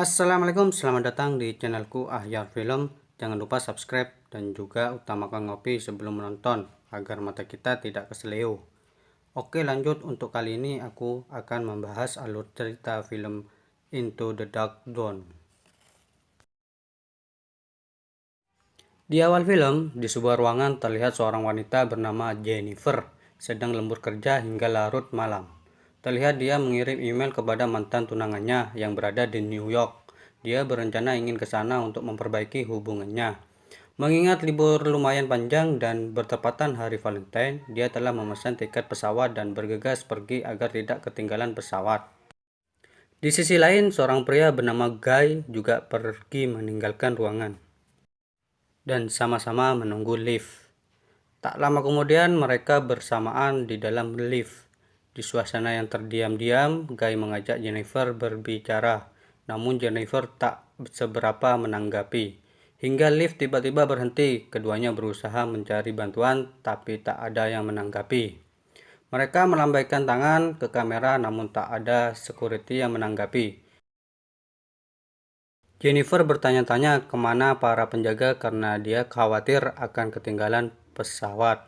Assalamualaikum, selamat datang di channelku Ahyar Film. Jangan lupa subscribe dan juga utamakan ngopi sebelum menonton agar mata kita tidak keseleo. Oke, lanjut. Untuk kali ini aku akan membahas alur cerita film Into the Dark Zone. Di awal film, di sebuah ruangan terlihat seorang wanita bernama Jennifer sedang lembur kerja hingga larut malam. Terlihat dia mengirim email kepada mantan tunangannya yang berada di New York. Dia berencana ingin ke sana untuk memperbaiki hubungannya. Mengingat libur lumayan panjang dan bertepatan hari Valentine, dia telah memesan tiket pesawat dan bergegas pergi agar tidak ketinggalan pesawat. Di sisi lain, seorang pria bernama Guy juga pergi meninggalkan ruangan dan sama-sama menunggu lift. Tak lama kemudian mereka bersamaan di dalam lift. Di suasana yang terdiam-diam, Guy mengajak Jennifer berbicara, namun Jennifer tak seberapa menanggapi. Hingga lift tiba-tiba berhenti, keduanya berusaha mencari bantuan, tapi tak ada yang menanggapi. Mereka melambaikan tangan ke kamera, namun tak ada security yang menanggapi. Jennifer bertanya-tanya kemana para penjaga karena dia khawatir akan ketinggalan pesawat.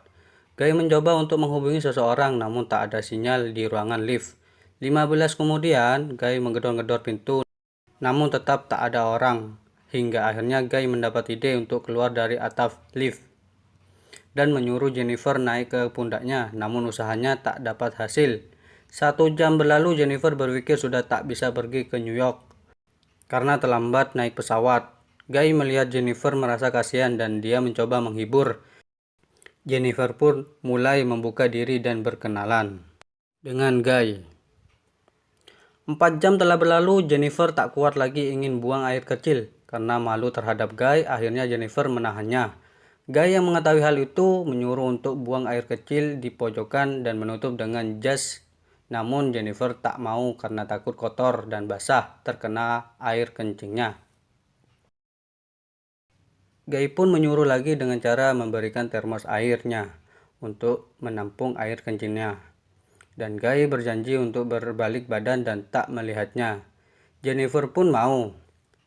Guy mencoba untuk menghubungi seseorang namun tak ada sinyal di ruangan lift. 15 kemudian, Guy menggedor-gedor pintu namun tetap tak ada orang. Hingga akhirnya Guy mendapat ide untuk keluar dari atap lift dan menyuruh Jennifer naik ke pundaknya, namun usahanya tak dapat hasil. 1 jam berlalu, Jennifer berpikir sudah tak bisa pergi ke New York karena terlambat naik pesawat. Guy melihat Jennifer merasa kasihan dan dia mencoba menghibur. Jennifer pun mulai membuka diri dan berkenalan dengan Guy. 4 jam telah berlalu, Jennifer tak kuat lagi ingin buang air kecil. Karena malu terhadap Guy, akhirnya Jennifer menahannya. Guy yang mengetahui hal itu menyuruh untuk buang air kecil di pojokan dan menutup dengan jas. Namun Jennifer tak mau karena takut kotor dan basah terkena air kencingnya. Guy pun menyuruh lagi dengan cara memberikan termos airnya untuk menampung air kencingnya. Dan Guy berjanji untuk berbalik badan dan tak melihatnya. Jennifer pun mau.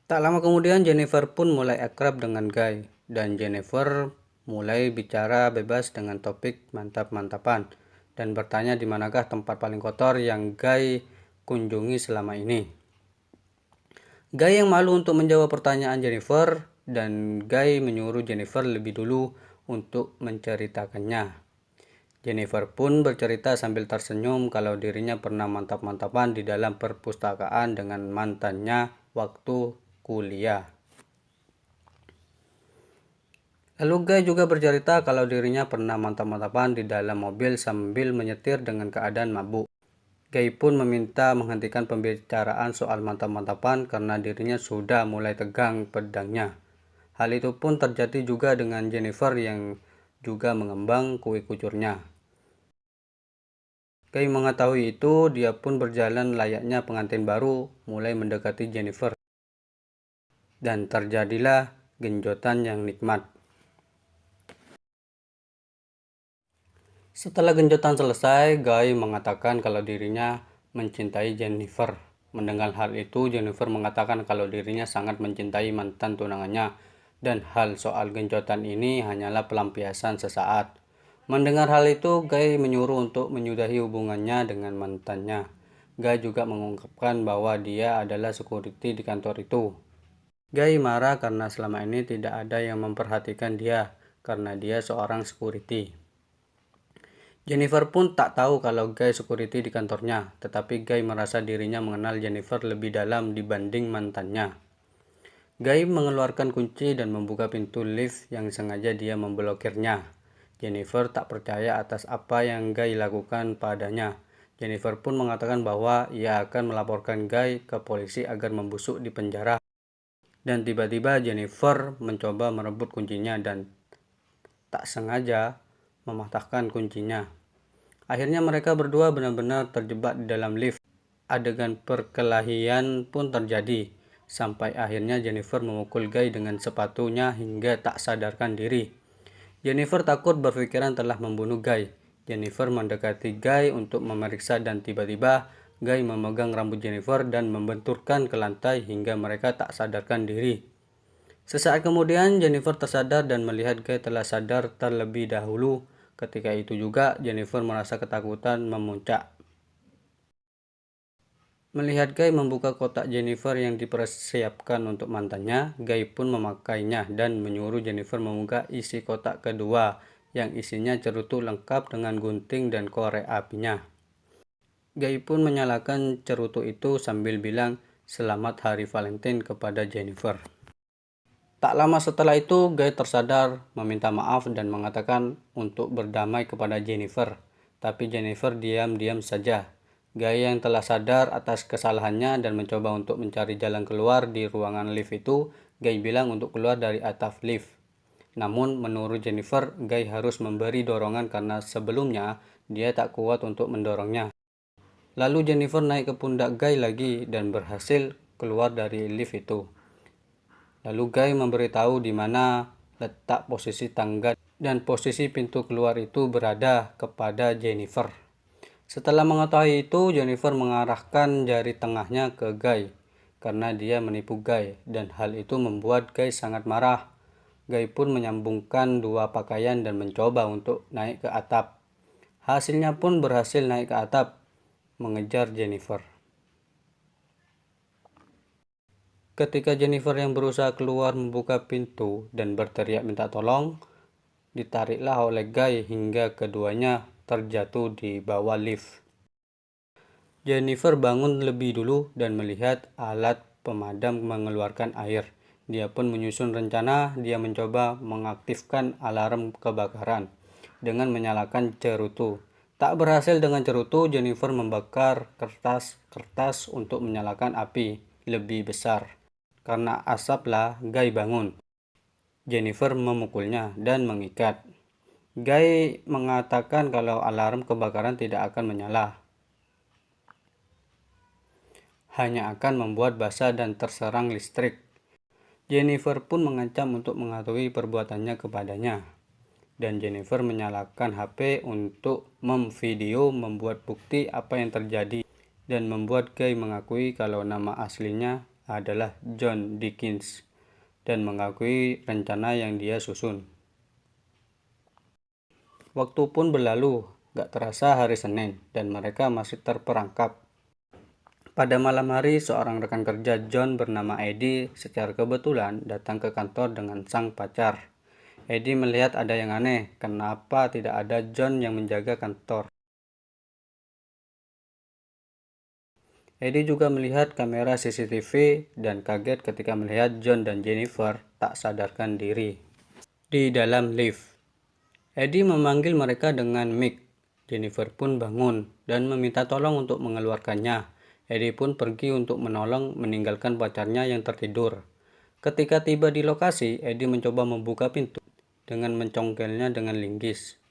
Tak lama kemudian Jennifer pun mulai akrab dengan Guy. Dan Jennifer mulai bicara bebas dengan topik mantap-mantapan. Dan bertanya di manakah tempat paling kotor yang Guy kunjungi selama ini. Guy yang malu untuk menjawab pertanyaan Jennifer, dan Guy menyuruh Jennifer lebih dulu untuk menceritakannya. Jennifer pun bercerita sambil tersenyum kalau dirinya pernah mantap-mantapan di dalam perpustakaan dengan mantannya waktu kuliah. Lalu Guy juga bercerita kalau dirinya pernah mantap-mantapan di dalam mobil sambil menyetir dengan keadaan mabuk. Guy pun meminta menghentikan pembicaraan soal mantap-mantapan karena dirinya sudah mulai tegang pedangnya. Hal itu pun terjadi juga dengan Jennifer yang juga mengembang kue kucurnya. Guy mengetahui itu, dia pun berjalan layaknya pengantin baru mulai mendekati Jennifer. Dan terjadilah genjotan yang nikmat. Setelah genjotan selesai, Guy mengatakan kalau dirinya mencintai Jennifer. Mendengar hal itu, Jennifer mengatakan kalau dirinya sangat mencintai mantan tunangannya dan hal soal genjotan ini hanyalah pelampiasan sesaat. Mendengar hal itu, Guy menyuruh untuk menyudahi hubungannya dengan mantannya. Guy juga mengungkapkan bahwa dia adalah security di kantor itu. Guy marah karena selama ini tidak ada yang memperhatikan dia karena dia seorang security. Jennifer pun tak tahu kalau Guy security di kantornya, tetapi Guy merasa dirinya mengenal Jennifer lebih dalam dibanding mantannya. Guy mengeluarkan kunci dan membuka pintu lift yang sengaja dia memblokirnya. Jennifer tak percaya atas apa yang Guy lakukan padanya. Jennifer pun mengatakan bahwa ia akan melaporkan Guy ke polisi agar membusuk di penjara. Dan tiba-tiba Jennifer mencoba merebut kuncinya dan tak sengaja mematahkan kuncinya. Akhirnya mereka berdua benar-benar terjebak di dalam lift. Adegan perkelahian pun terjadi, sampai akhirnya Jennifer memukul Guy dengan sepatunya hingga tak sadarkan diri. Jennifer takut berpikiran telah membunuh Guy. Jennifer mendekati Guy untuk memeriksa dan tiba-tiba Guy memegang rambut Jennifer dan membenturkan ke lantai hingga mereka tak sadarkan diri. Sesaat kemudian Jennifer tersadar dan melihat Guy telah sadar terlebih dahulu. Ketika itu juga Jennifer merasa ketakutan memuncak. Melihat Guy membuka kotak Jennifer yang dipersiapkan untuk mantannya, Guy pun memakainya dan menyuruh Jennifer membuka isi kotak kedua yang isinya cerutu lengkap dengan gunting dan korek apinya. Guy pun menyalakan cerutu itu sambil bilang selamat hari Valentine kepada Jennifer. Tak lama setelah itu, Guy tersadar, meminta maaf dan mengatakan untuk berdamai kepada Jennifer. Tapi Jennifer diam-diam saja. Guy yang telah sadar atas kesalahannya dan mencoba untuk mencari jalan keluar di ruangan lift itu, Guy bilang untuk keluar dari atap lift. Namun menurut Jennifer, Guy harus memberi dorongan karena sebelumnya dia tak kuat untuk mendorongnya. Lalu Jennifer naik ke pundak Guy lagi dan berhasil keluar dari lift itu. Lalu Guy memberitahu di mana letak posisi tangga dan posisi pintu keluar itu berada kepada Jennifer. Setelah mengetahui itu, Jennifer mengarahkan jari tengahnya ke Guy karena dia menipu Guy dan hal itu membuat Guy sangat marah. Guy pun menyambungkan dua pakaian dan mencoba untuk naik ke atap. Hasilnya pun berhasil naik ke atap, mengejar Jennifer. Ketika Jennifer yang berusaha keluar membuka pintu dan berteriak minta tolong, ditariklah oleh Guy hingga keduanya terjatuh di bawah lift. Jennifer bangun lebih dulu dan melihat alat pemadam mengeluarkan air. Dia pun menyusun rencana. Dia mencoba mengaktifkan alarm kebakaran dengan menyalakan cerutu. Tak berhasil dengan cerutu, Jennifer membakar kertas untuk menyalakan api lebih besar. Karena asaplah, Guy bangun. Jennifer memukulnya dan mengikat. Guy mengatakan kalau alarm kebakaran tidak akan menyala. Hanya akan membuat basah dan terserang listrik. Jennifer pun mengancam untuk mengetahui perbuatannya kepadanya. Dan Jennifer menyalakan HP untuk memvideo membuat bukti apa yang terjadi dan membuat Guy mengakui kalau nama aslinya adalah John Dickens dan mengakui rencana yang dia susun. Waktu pun berlalu, gak terasa hari Senin dan mereka masih terperangkap. Pada malam hari, seorang rekan kerja John bernama Eddie secara kebetulan datang ke kantor dengan sang pacar. Eddie melihat ada yang aneh, kenapa tidak ada John yang menjaga kantor. Eddie juga melihat kamera CCTV dan kaget ketika melihat John dan Jennifer tak sadarkan diri di dalam lift. Eddie memanggil mereka dengan mic. Jennifer pun bangun dan meminta tolong untuk mengeluarkannya. Eddie pun pergi untuk menolong meninggalkan pacarnya yang tertidur. Ketika tiba di lokasi, Eddie mencoba membuka pintu dengan mencongkelnya dengan linggis.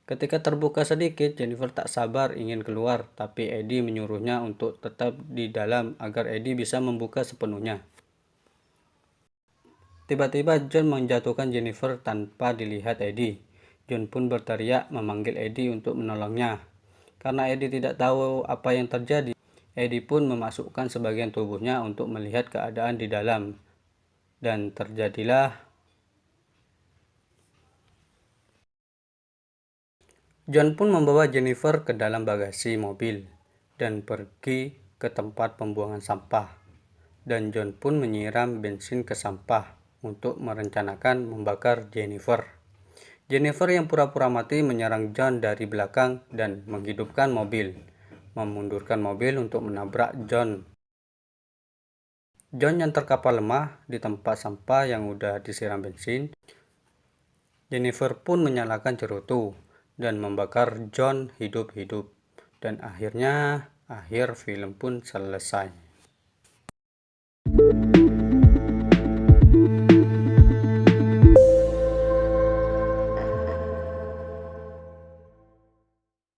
Ketika terbuka sedikit, Jennifer tak sabar ingin keluar, tapi Eddie menyuruhnya untuk tetap di dalam agar Eddie bisa membuka sepenuhnya. Tiba-tiba John menjatuhkan Jennifer tanpa dilihat Eddie. John pun berteriak memanggil Eddie untuk menolongnya. Karena Eddie tidak tahu apa yang terjadi, Eddie pun memasukkan sebagian tubuhnya untuk melihat keadaan di dalam. Dan terjadilah John pun membawa Jennifer ke dalam bagasi mobil dan pergi ke tempat pembuangan sampah. Dan John pun menyiram bensin ke sampah untuk merencanakan membakar Jennifer. Jennifer yang pura-pura mati menyerang John dari belakang dan menghidupkan mobil, memundurkan mobil untuk menabrak John. John yang terkapar lemah di tempat sampah yang udah disiram bensin. Jennifer pun menyalakan cerutu dan membakar John hidup-hidup. Dan akhirnya, akhir film pun selesai.